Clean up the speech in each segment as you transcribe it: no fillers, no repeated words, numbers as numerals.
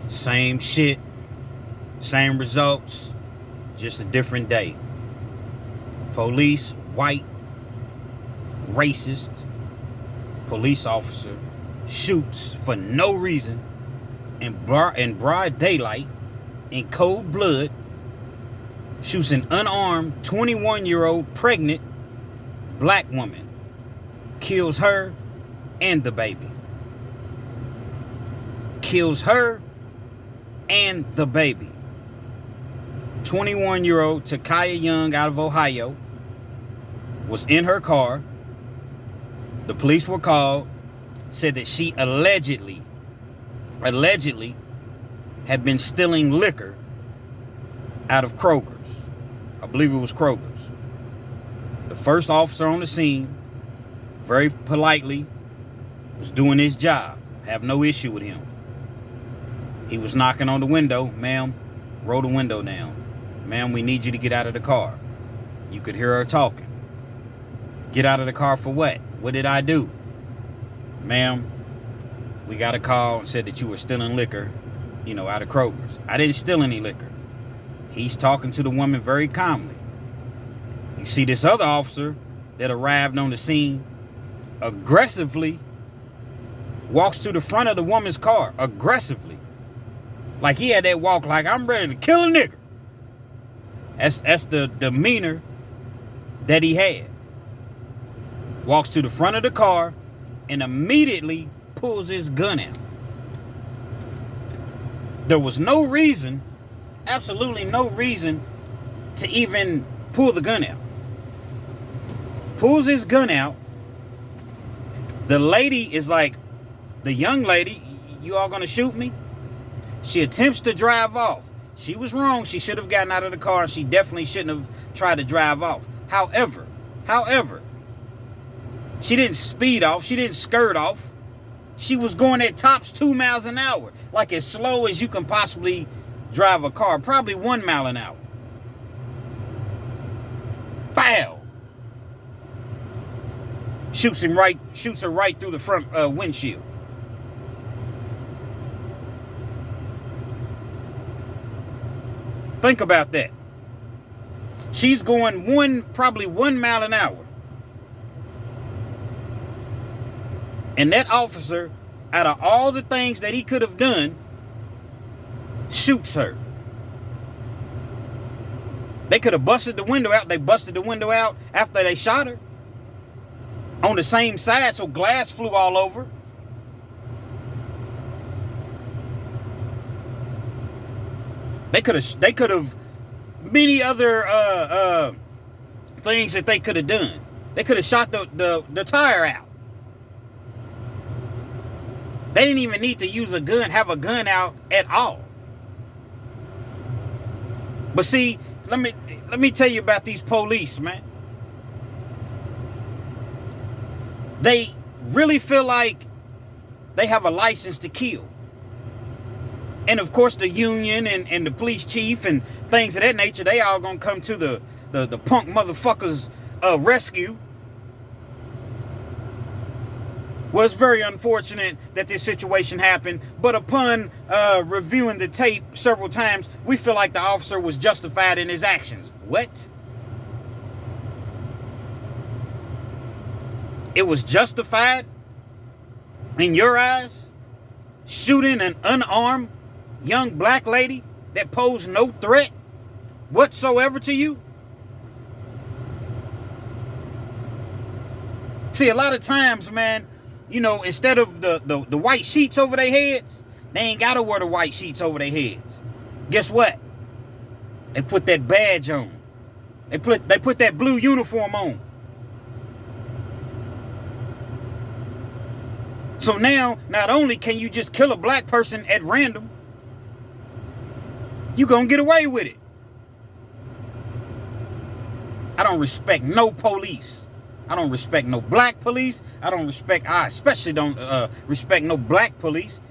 Same shit, same results, just a different day. Police, white, racist, police officer shoots for no reason in broad daylight, in cold blood, shoots an unarmed 21-year-old pregnant black woman, kills her and the baby. Kills her and the baby. 21-year-old Takaya Young out of Ohio was in her car. The police were called, said that she allegedly had been stealing liquor out of Kroger's. I believe it was Kroger's. The first officer on the scene, very politely, was doing his job. Have no issue with him. He was knocking on the window. Ma'am, roll the window down. Ma'am, we need you to get out of the car. You could hear her talking. Get out of the car for what? What did I do? Ma'am, we got a call and said that you were stealing liquor, out of Kroger's. I didn't steal any liquor. He's talking to the woman very calmly. You see this other officer that arrived on the scene aggressively walks to the front of the woman's car, aggressively. Like he had that walk like, I'm ready to kill a nigger. That's the demeanor that he had. Walks to the front of the car and immediately pulls his gun out. There was no reason, absolutely no reason, to even pull the gun out. Pulls his gun out. The lady is like, the young lady, you all gonna shoot me? She attempts to drive off. She was wrong. She should have gotten out of the car, and she definitely shouldn't have tried to drive off. However, she didn't speed off. She didn't skirt off. She was going at tops 2 miles an hour, like as slow as you can possibly drive a car, probably 1 mile an hour. Pow! Shoots her right through the front windshield. Think about that. She's going probably 1 mile an hour. And that officer, out of all the things that he could have done, shoots her. They could have busted the window out. They busted the window out after they shot her. On the same side, so glass flew all over. They could have many other things that they could have done. They could have shot the tire out. They didn't even need to use a gun, have a gun out at all. But see, let me tell you about these police, man. They really feel like they have a license to kill. And of course the union and the police chief and things of that nature, they all gonna come to the punk motherfuckers rescue. Well, it's very unfortunate that this situation happened, but upon reviewing the tape several times, we feel like the officer was justified in his actions. What? It was justified in your eyes? Shooting an unarmed young black lady that posed no threat whatsoever to you? See, a lot of times, man, instead of the white sheets over their heads, they ain't got to wear the white sheets over their heads. Guess what? They put that badge on. They put that blue uniform on. So now, not only can you just kill a black person at random, you gonna get away with it. I don't respect no police. I don't respect no black police. I especially don't respect no black police,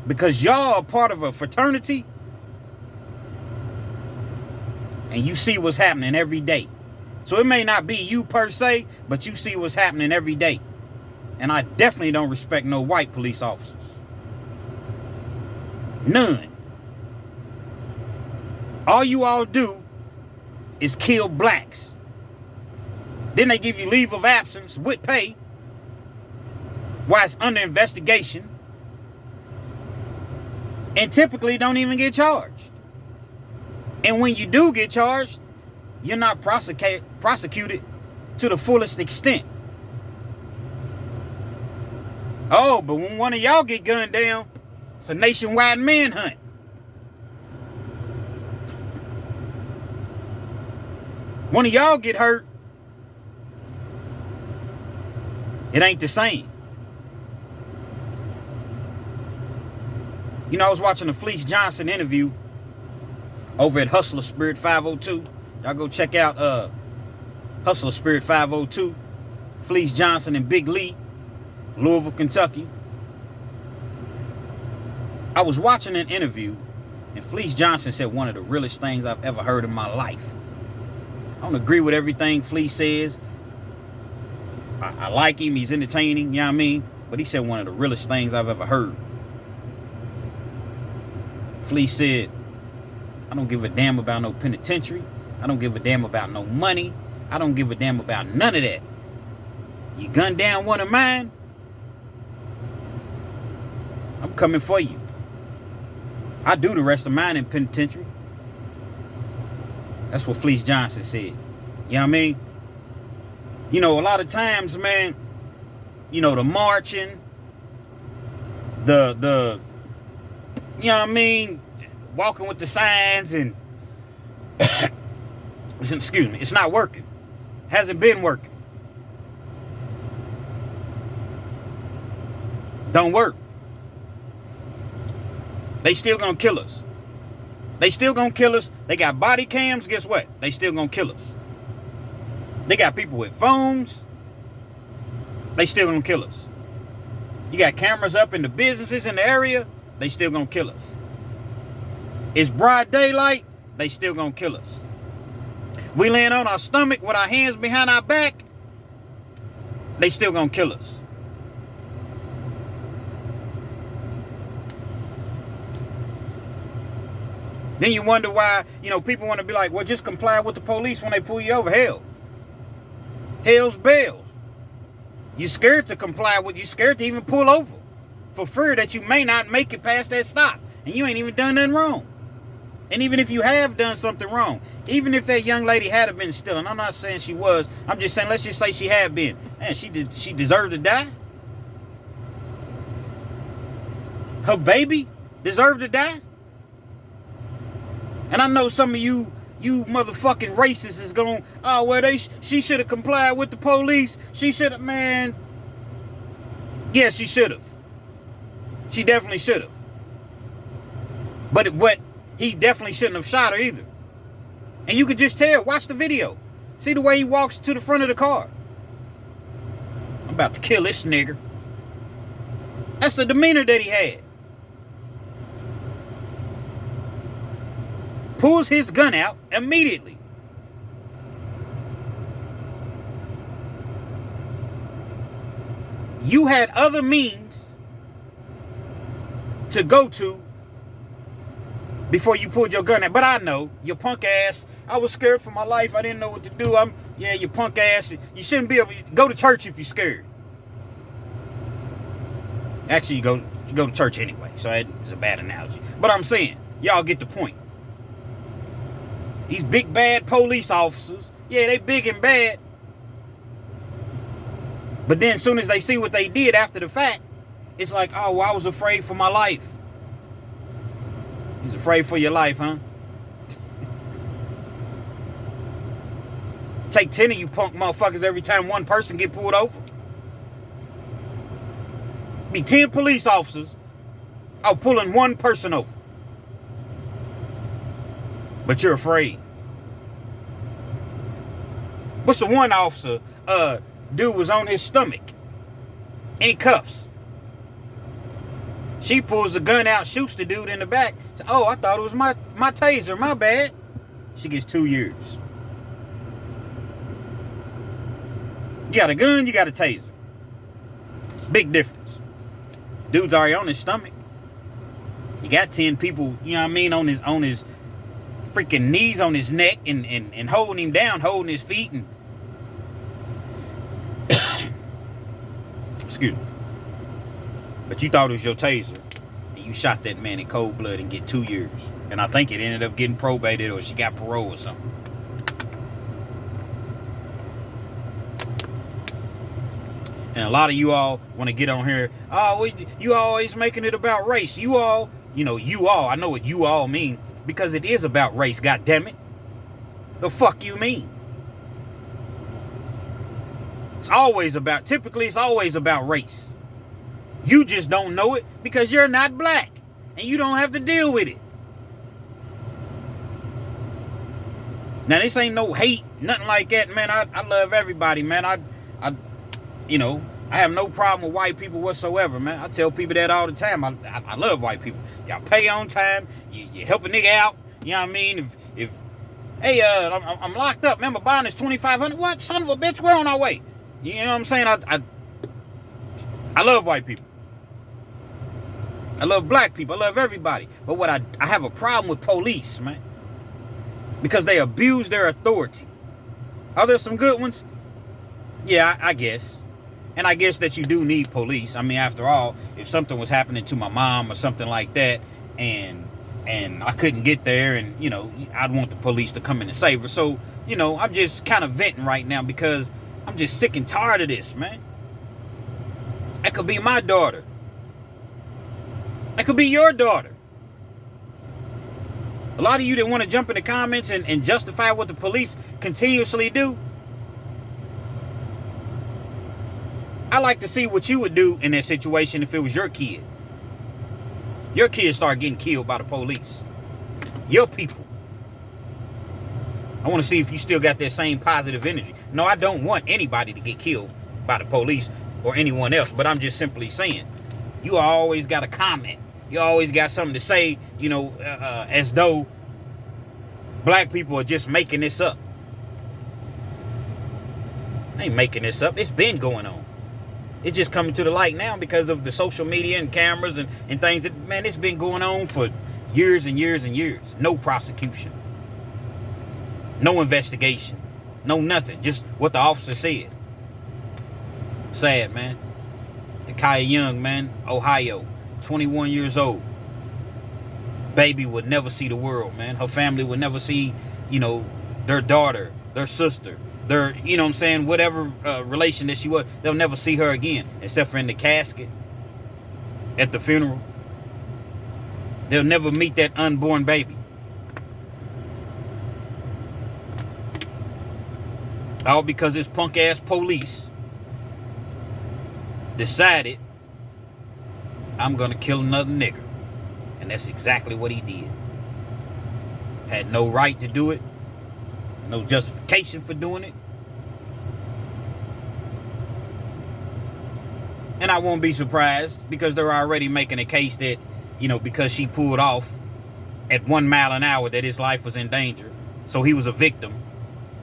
because y'all are part of a fraternity and you see what's happening every day. So it may not be you per se, but you see what's happening every day. And I definitely don't respect no white police officers. None. All you all do is kill blacks. Then they give you leave of absence with pay while it's under investigation, and typically don't even get charged. And when you do get charged, you're not prosecuted to the fullest extent. Oh, but when one of y'all get gunned down, it's a nationwide manhunt. One of y'all get hurt, it ain't the same. You know, I was watching a Fleece Johnson interview over at Hustler Spirit 502. Y'all go check out Hustler Spirit 502. Fleece Johnson and Big Lee, Louisville, Kentucky. I was watching an interview, and Fleece Johnson said one of the realest things I've ever heard in my life. I don't agree with everything Fleece says. I like him, he's entertaining, you know what I mean? But he said one of the realest things I've ever heard. Fleece said, I don't give a damn about no penitentiary. I don't give a damn about no money. I don't give a damn about none of that. You gun down one of mine, I'm coming for you. I do the rest of mine in penitentiary. That's what Fleece Johnson said. You know what I mean? You know, a lot of times, man, you know, the marching, the you know what I mean, walking with the signs and excuse me, it's not working. Hasn't been working. Don't work. They still gonna kill us. They still gonna kill us. They got body cams, guess what? They still gonna kill us. They got people with phones. They still gonna kill us. You got cameras up in the businesses in the area. They still gonna kill us. It's broad daylight. They still gonna kill us. We laying on our stomach with our hands behind our back. They still gonna kill us. Then you wonder why, you know, people want to be like, well, just comply with the police when they pull you over. Hell's bells. You scared to comply with, you scared to even pull over for fear that you may not make it past that stop. And you ain't even done nothing wrong. And even if you have done something wrong, even if that young lady had been stealing, I'm not saying she was, I'm just saying, let's just say she had been. Man, she deserved to die. Her baby deserved to die. And I know some of you motherfucking racists is going, oh, well, she should have complied with the police. She should have, man. Yeah, she should have. She definitely should have. But he definitely shouldn't have shot her either. And you could just tell, watch the video. See the way he walks to the front of the car. I'm about to kill this nigger. That's the demeanor that he had. Pulls his gun out immediately. You had other means to go to before you pulled your gun out. But I know, your punk ass, I was scared for my life. I didn't know what to do. Yeah, you punk ass. You shouldn't be able to go to church if you're scared. Actually, you go to church anyway. So it's a bad analogy. But I'm saying, y'all get the point. These big bad police officers, yeah, they big and bad. But then as soon as they see what they did after the fact, it's like, oh, well, I was afraid for my life. He's afraid for your life, huh? Take 10 of you punk motherfuckers every time one person get pulled over. Be 10 police officers out pulling one person over. But you're afraid. What's the one officer? Dude was on his stomach in cuffs. She pulls the gun out, shoots the dude in the back. Oh, I thought it was my taser, my bad. She gets 2 years. You got a gun, you got a taser. Big difference. Dude's already on his stomach. You got 10 people, you know what I mean, on his freaking knees on his neck and holding him down, holding his feet and excuse me. But you thought it was your taser. And you shot that man in cold blood and get 2 years. And I think it ended up getting probated or she got parole or something. And a lot of you all want to get on here. Oh, you always making it about race. You all, I know what you all mean. Because it is about race, goddammit. The fuck you mean? Typically it's always about race. You just don't know it because you're not black. And you don't have to deal with it. Now this ain't no hate, nothing like that, man. I love everybody, man. I have no problem with white people whatsoever, man. I tell people that all the time. I love white people. Y'all pay on time. You help a nigga out. You know what I mean? If hey, I'm locked up, man. My bond is $2,500. What? Son of a bitch, we're on our way. You know what I'm saying? I love white people. I love black people. I love everybody. But what I have a problem with police, man. Because they abuse their authority. Are there some good ones? Yeah, I guess. And I guess that you do need police. I mean, after all, if something was happening to my mom or something like that, and I couldn't get there, and, I'd want the police to come in and save her. So, I'm just kind of venting right now because I'm just sick and tired of this, man. That could be my daughter. That could be your daughter. A lot of you that want to jump in the comments and justify what the police continuously do. I like to see what you would do in that situation if it was your kid. Your kid started getting killed by the police. Your people. I want to see if you still got that same positive energy. No, I don't want anybody to get killed by the police or anyone else, but I'm just simply saying, you always got a comment. You always got something to say, as though black people are just making this up. They ain't making this up. It's been going on. It's just coming to the light now because of the social media and cameras and things that, man, it's been going on for years and years and years. No prosecution. No investigation. No nothing. Just what the officer said. Sad, man. Takaya Young, man, Ohio. 21 years old. Baby would never see the world, man. Her family would never see, their daughter, their sister, their, whatever relation that she was. They'll never see her again, except for in the casket, at the funeral. They'll never meet that unborn baby. All because this punk ass police decided, I'm gonna kill another nigger. And that's exactly what he did. Had no right to do it. No justification for doing it. And I won't be surprised because they're already making a case that, because she pulled off at 1 mile an hour that his life was in danger. So he was a victim.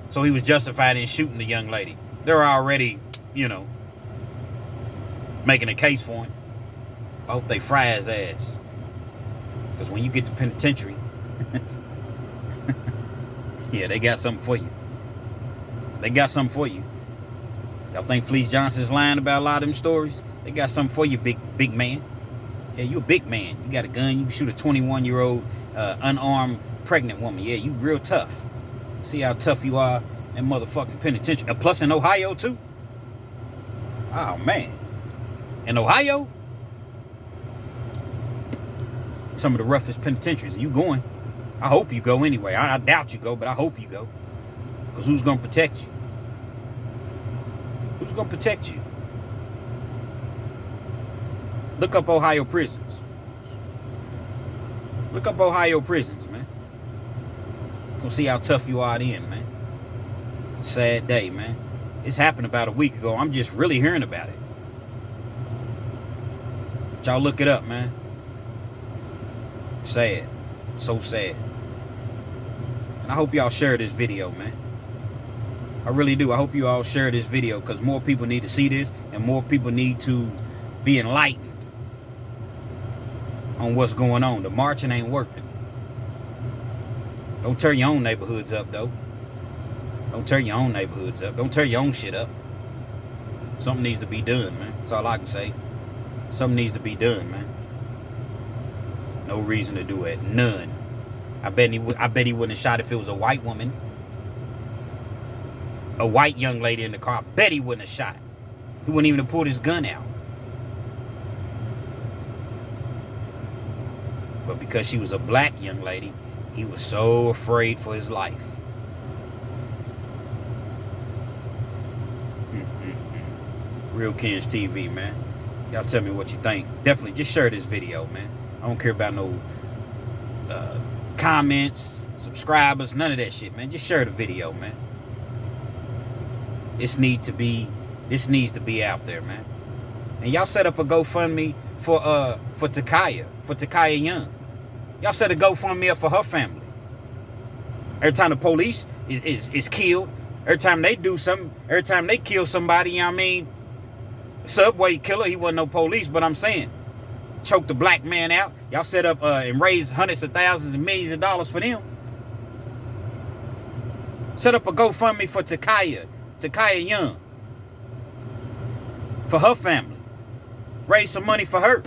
So he was justified in shooting the young lady. They're already, making a case for him. I hope they fry his ass. Because when you get to penitentiary, yeah, they got something for you. They got something for you. Y'all think Fleece Johnson's lying about a lot of them stories? They got something for you, big man. Yeah, you a big man. You got a gun. You can shoot a 21-year-old unarmed pregnant woman. Yeah, you real tough. See how tough you are in motherfucking penitentiary. Plus in Ohio, too. Oh, man. In Ohio? Some of the roughest penitentiaries. You going? I hope you go anyway. I doubt you go, but I hope you go. Because who's going to protect you? Who's going to protect you? Look up Ohio prisons. Look up Ohio prisons, man. Go see how tough you are then, man. Sad day, man. This happened about a week ago. I'm just really hearing about it. Y'all look it up, man. Sad. So sad. And I hope y'all share this video, man. I really do. I hope you all share this video because more people need to see this and more people need to be enlightened. on what's going on. The marching ain't working. Don't tear your own neighborhoods up, though. Don't tear your own neighborhoods up. Don't tear your own shit up. Something needs to be done, man. That's all I can say. Something needs to be done, man. No reason to do it. None. I bet he wouldn't have shot if it was a white woman. A white young lady in the car. I bet he wouldn't have shot. He wouldn't even have pulled his gun out. But because she was a black young lady, he was so afraid for his life. Real Kens TV, man. Y'all tell me what you think. Definitely just share this video, man. I don't care about no comments, subscribers, none of that shit, man. Just share the video, man. This needs to be out there, man. And y'all set up a GoFundMe for Takaya Young. Y'all set a GoFundMe up for her family. Every time the police is killed, every time they do something, every time they kill somebody, you know what I mean? Subway killer, he wasn't no police, but I'm saying, choke the black man out. Y'all set up and raise hundreds of thousands and millions of dollars for them. Set up a GoFundMe for Takaya Young. For her family. Raise some money for her.